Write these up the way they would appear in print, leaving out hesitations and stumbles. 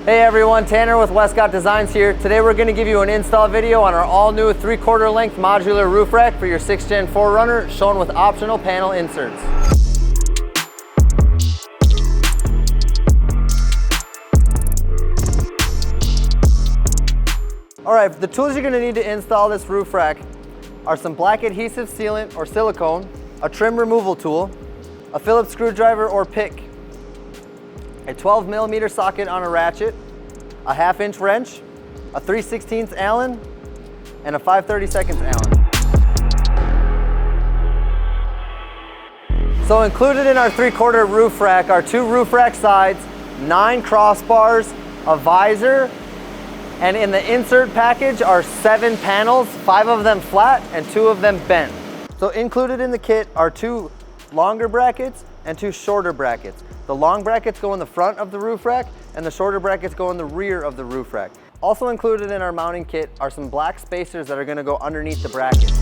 Hey everyone, Tanner with Westcott Designs here. Today we're going to give you an install video on our all-new 3/4 length modular roof rack for your 6th Gen 4Runner, shown with optional panel inserts. Alright, the tools you're going to need to install this roof rack are some black adhesive sealant or silicone, a trim removal tool, a Phillips screwdriver or pick, a 12mm socket on a ratchet, a 1/2-inch wrench, a 3/16 Allen, and a 5/32 Allen. So included in our 3/4 roof rack are 2 roof rack sides, 9 crossbars, a visor, and in the insert package are 7 panels, 5 of them flat and 2 of them bent. So included in the kit are 2 longer brackets and 2 shorter brackets. The long brackets go in the front of the roof rack and the shorter brackets go in the rear of the roof rack. Also included in our mounting kit are some black spacers that are going to go underneath the brackets.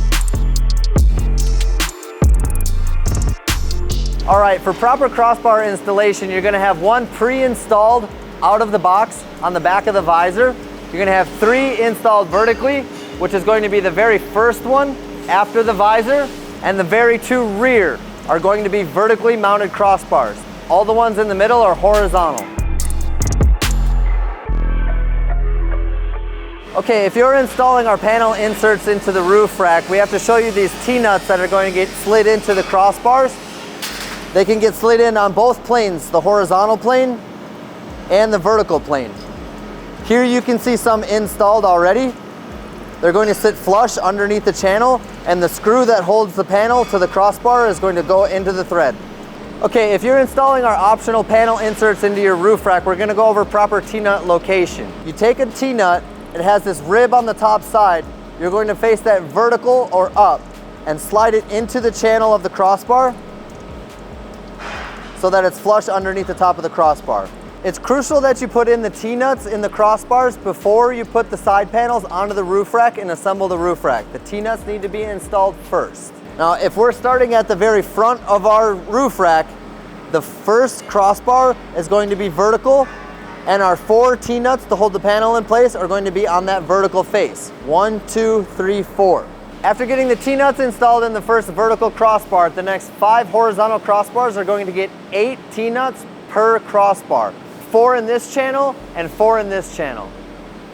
Alright, for proper crossbar installation, you're going to have one pre-installed out of the box on the back of the visor. You're going to have 3 installed vertically, which is going to be the very first one after the visor, and the very 2 rear are going to be vertically mounted crossbars. All the ones in the middle are horizontal. Okay, if you're installing our panel inserts into the roof rack, we have to show you these T-nuts that are going to get slid into the crossbars. They can get slid in on both planes, the horizontal plane and the vertical plane. Here you can see some installed already. They're going to sit flush underneath the channel, and the screw that holds the panel to the crossbar is going to go into the thread. Okay, if you're installing our optional panel inserts into your roof rack, we're going to go over proper T-nut location. You take a T-nut, it has this rib on the top side. You're going to face that vertical or up and slide it into the channel of the crossbar so that it's flush underneath the top of the crossbar. It's crucial that you put in the T-nuts in the crossbars before you put the side panels onto the roof rack and assemble the roof rack. The T-nuts need to be installed first. Now, if we're starting at the very front of our roof rack, the first crossbar is going to be vertical, and our 4 T-nuts to hold the panel in place are going to be on that vertical face. 1, 2, 3, 4. After getting the T-nuts installed in the first vertical crossbar, the next 5 horizontal crossbars are going to get 8 T-nuts per crossbar. 4 in this channel and 4 in this channel.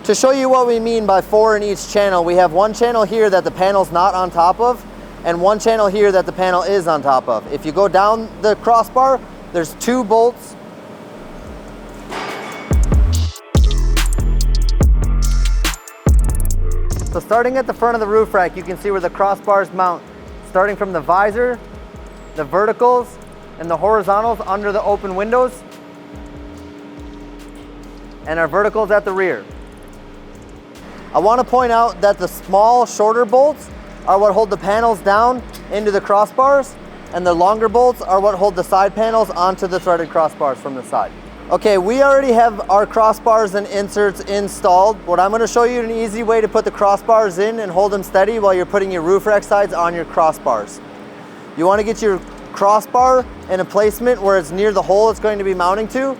To show you what we mean by 4 in each channel, we have one channel here that the panel's not on top of, and one channel here that the panel is on top of. If you go down the crossbar, there's 2 bolts. So starting at the front of the roof rack, you can see where the crossbars mount, starting from the visor, the verticals, and the horizontals under the open windows, and our verticals at the rear. I want to point out that the small, shorter bolts are what hold the panels down into the crossbars, and the longer bolts are what hold the side panels onto the threaded crossbars from the side. Okay, we already have our crossbars and inserts installed. What I'm going to show you an easy way to put the crossbars in and hold them steady while you're putting your roof rack sides on your crossbars. You want to get your crossbar in a placement where it's near the hole it's going to be mounting to,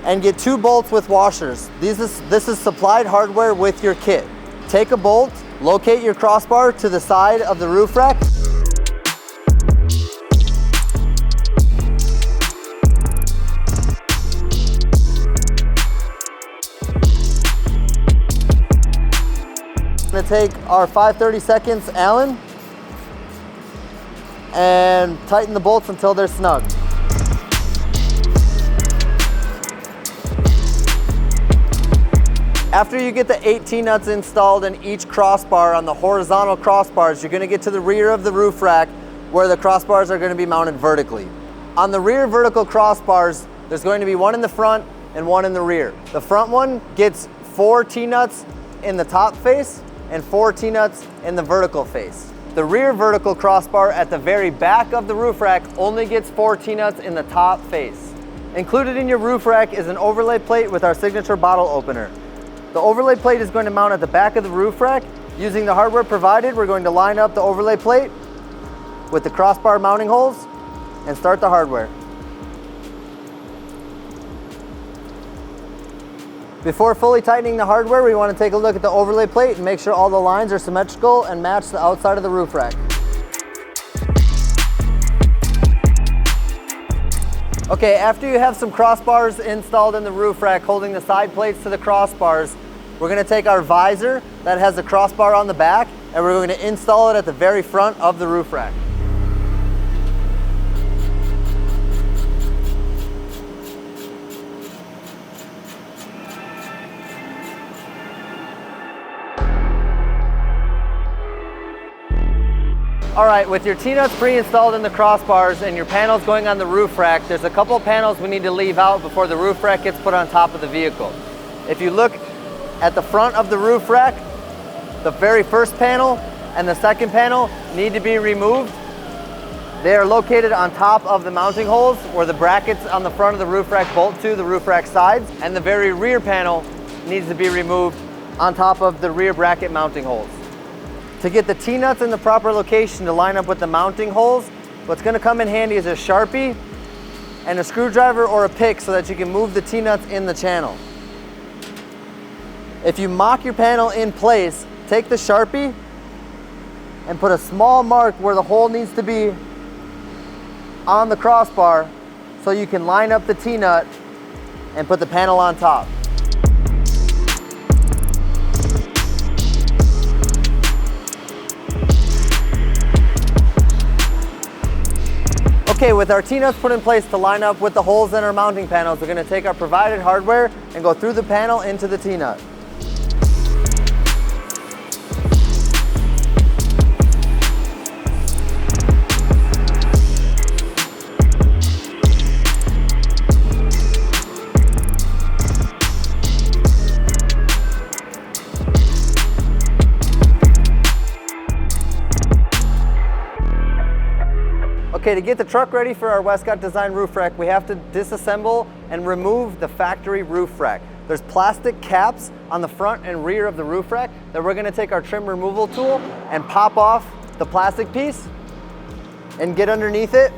and get 2 bolts with washers. This is supplied hardware with your kit. Take a bolt, locate your crossbar to the side of the roof rack. I'm going to take our 5/32 Allen and tighten the bolts until they're snug. After you get the 8 T-nuts installed in each crossbar on the horizontal crossbars, you're going to get to the rear of the roof rack where the crossbars are going to be mounted vertically. On the rear vertical crossbars, there's going to be one in the front and one in the rear. The front one gets 4 T-nuts in the top face and 4 T-nuts in the vertical face. The rear vertical crossbar at the very back of the roof rack only gets 4 T-nuts in the top face. Included in your roof rack is an overlay plate with our signature bottle opener. The overlay plate is going to mount at the back of the roof rack. Using the hardware provided, we're going to line up the overlay plate with the crossbar mounting holes and start the hardware. Before fully tightening the hardware, we want to take a look at the overlay plate and make sure all the lines are symmetrical and match the outside of the roof rack. Okay, after you have some crossbars installed in the roof rack holding the side plates to the crossbars, we're going to take our visor that has the crossbar on the back and we're going to install it at the very front of the roof rack. All right, with your T-nuts pre-installed in the crossbars and your panels going on the roof rack, there's a couple of panels we need to leave out before the roof rack gets put on top of the vehicle. If you look at the front of the roof rack, the very first panel and the second panel need to be removed. They are located on top of the mounting holes where the brackets on the front of the roof rack bolt to the roof rack sides, and the very rear panel needs to be removed on top of the rear bracket mounting holes. To get the T-nuts in the proper location to line up with the mounting holes, what's going to come in handy is a Sharpie and a screwdriver or a pick so that you can move the T-nuts in the channel. If you mock your panel in place, take the Sharpie and put a small mark where the hole needs to be on the crossbar so you can line up the T-nut and put the panel on top. Okay, with our T-nuts put in place to line up with the holes in our mounting panels, we're going to take our provided hardware and go through the panel into the T-nut. Okay, to get the truck ready for our Westcott Design roof rack, we have to disassemble and remove the factory roof rack. There's plastic caps on the front and rear of the roof rack that we're going to take our trim removal tool and pop off the plastic piece and get underneath it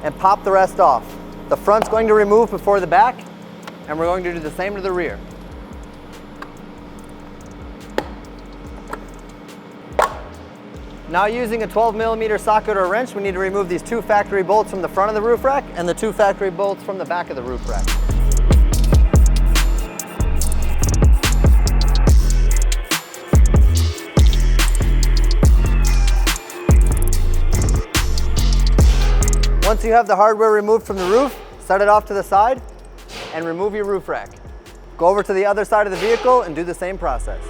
and pop the rest off. The front's going to remove before the back, and we're going to do the same to the rear. Now, using a 12mm socket or wrench, we need to remove these two factory bolts from the front of the roof rack and the two factory bolts from the back of the roof rack. Once you have the hardware removed from the roof, set it off to the side and remove your roof rack. Go over to the other side of the vehicle and do the same process.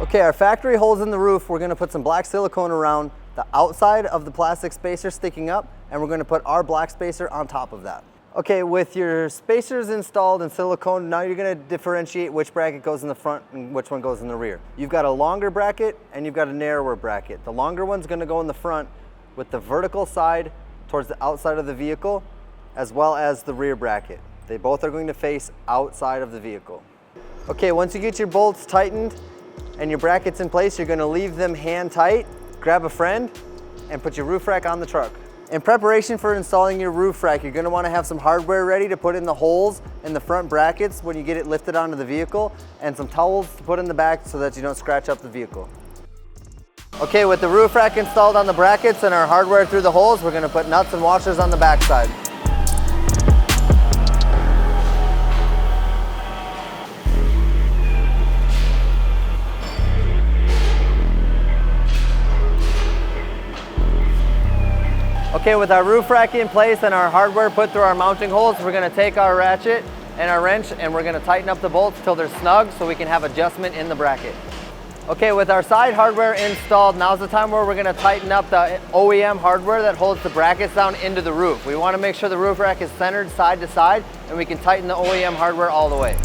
Okay, our factory holes in the roof, we're going to put some black silicone around the outside of the plastic spacer sticking up, and we're going to put our black spacer on top of that. Okay, with your spacers installed in silicone, now you're going to differentiate which bracket goes in the front and which one goes in the rear. You've got a longer bracket and you've got a narrower bracket. The longer one's going to go in the front with the vertical side towards the outside of the vehicle, as well as the rear bracket. They both are going to face outside of the vehicle. Okay, once you get your bolts tightened and your brackets in place, you're going to leave them hand tight, grab a friend, and put your roof rack on the truck. In preparation for installing your roof rack, you're going to want to have some hardware ready to put in the holes in the front brackets when you get it lifted onto the vehicle, and some towels to put in the back so that you don't scratch up the vehicle. Okay, with the roof rack installed on the brackets and our hardware through the holes, we're going to put nuts and washers on the back side. Okay, with our roof rack in place and our hardware put through our mounting holes, we're going to take our ratchet and our wrench and we're going to tighten up the bolts till they're snug so we can have adjustment in the bracket. Okay, with our side hardware installed, now's the time where we're going to tighten up the OEM hardware that holds the brackets down into the roof. We want to make sure the roof rack is centered side to side and we can tighten the OEM hardware all the way.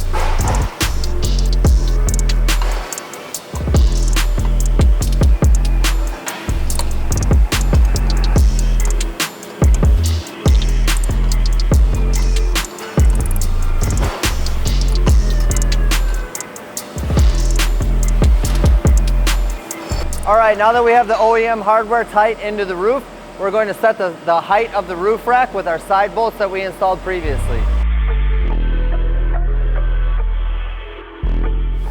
All right, now that we have the OEM hardware tight into the roof, we're going to set the height of the roof rack with our side bolts that we installed previously.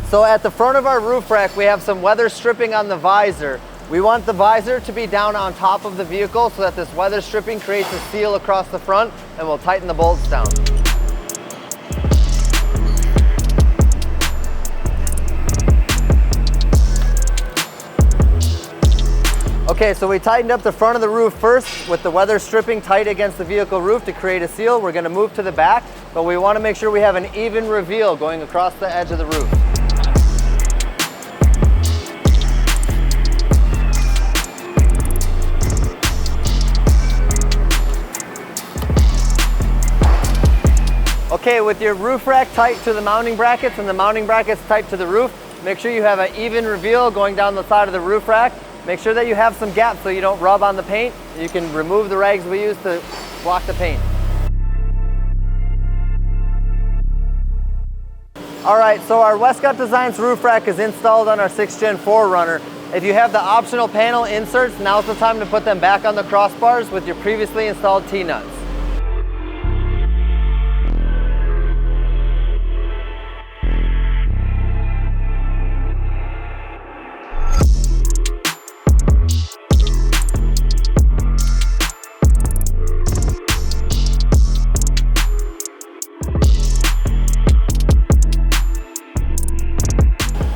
So at the front of our roof rack, we have some weather stripping on the visor. We want the visor to be down on top of the vehicle so that this weather stripping creates a seal across the front, and we'll tighten the bolts down. Okay, so we tightened up the front of the roof first with the weather stripping tight against the vehicle roof to create a seal. We're going to move to the back, but we want to make sure we have an even reveal going across the edge of the roof. Okay, with your roof rack tight to the mounting brackets and the mounting brackets tight to the roof, make sure you have an even reveal going down the side of the roof rack. Make sure that you have some gaps so you don't rub on the paint. You can remove the rags we use to block the paint. All right, so our Westcott Designs roof rack is installed on our 6th Gen 4Runner. If you have the optional panel inserts, now's the time to put them back on the crossbars with your previously installed T-nuts.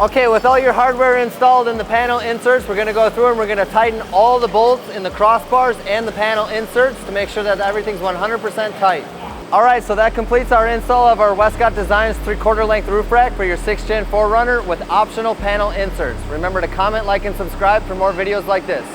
Okay, with all your hardware installed in the panel inserts, we're going to go through and we're going to tighten all the bolts in the crossbars and the panel inserts to make sure that everything's 100% tight. All right, so that completes our install of our Westcott Designs 3/4 length roof rack for your 6th Gen 4Runner with optional panel inserts. Remember to comment, like, and subscribe for more videos like this.